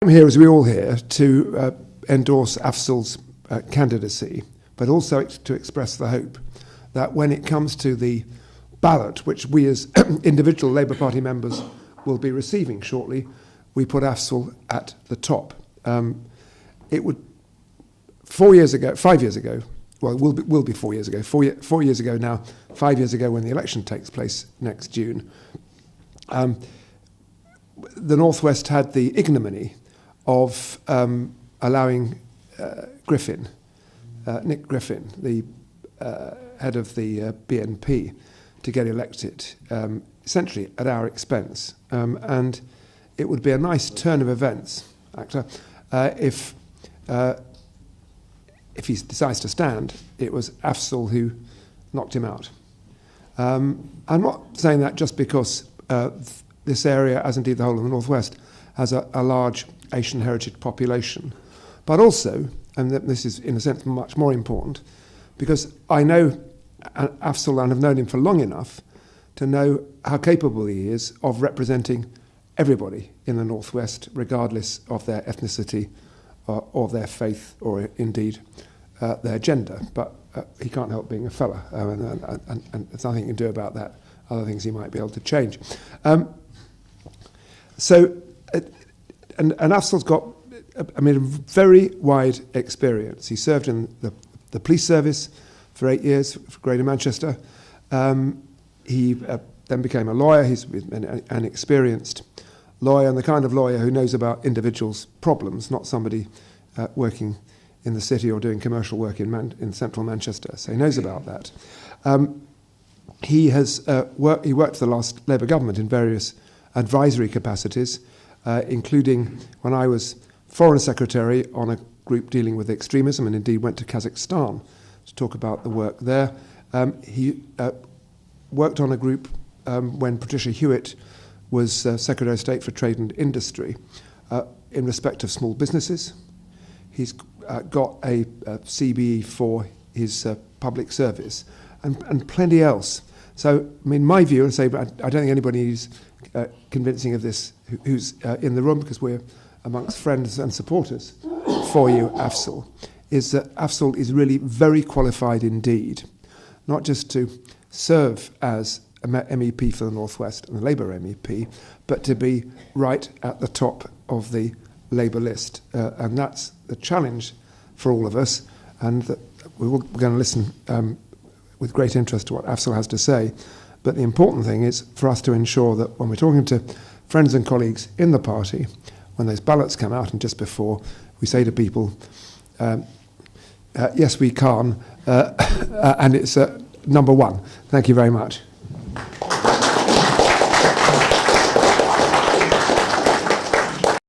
I'm here, as we all here, to endorse AFZAL's candidacy, but also to express the hope that when it comes to the ballot, which we as individual Labour Party members will be receiving shortly, we put AFZAL at the top. It would 5 years ago, well, it will be 4 years ago, 4 years ago now, 5 years ago when the election takes place next June, the North West had the ignominy of allowing Nick Griffin, the head of the BNP, to get elected, essentially at our expense. And it would be a nice turn of events, if he decides to stand. It was AFZAL who knocked him out. I'm not saying that just because this area, as indeed the whole of the North West, has a large Asian heritage population, but also, and this is in a sense much more important, because I know AFZAL and have known him for long enough to know how capable he is of representing everybody in the North West, regardless of their ethnicity or their faith or indeed their gender. But he can't help being a fella, and there's nothing he can do about that. Other things he might be able to change. And AFZAL's got, a very wide experience. He served in the police service for 8 years for Greater Manchester. He then became a lawyer. He's an experienced lawyer, and the kind of lawyer who knows about individuals' problems, not somebody working in the city or doing commercial work in central Manchester. So he knows about that. He worked for the last Labour government in various advisory capacities, including when I was Foreign Secretary on a group dealing with extremism, and indeed went to Kazakhstan to talk about the work there. He worked on a group when Patricia Hewitt was Secretary of State for Trade and Industry in respect of small businesses. He's got a CBE for his public service and plenty else. So, my view, and say, but I don't think anybody is convincing of this who's in the room, because we're amongst friends and supporters for you, AFZAL, is that AFZAL is really very qualified indeed, not just to serve as a MEP for the North West and a Labour MEP, but to be right at the top of the Labour list. And that's the challenge for all of us, and that we're going to listen with great interest to what AFZAL has to say. But the important thing is for us to ensure that when we're talking to friends and colleagues in the party, when those ballots come out and just before, we say to people, yes, we can, and it's number one. Thank you very much.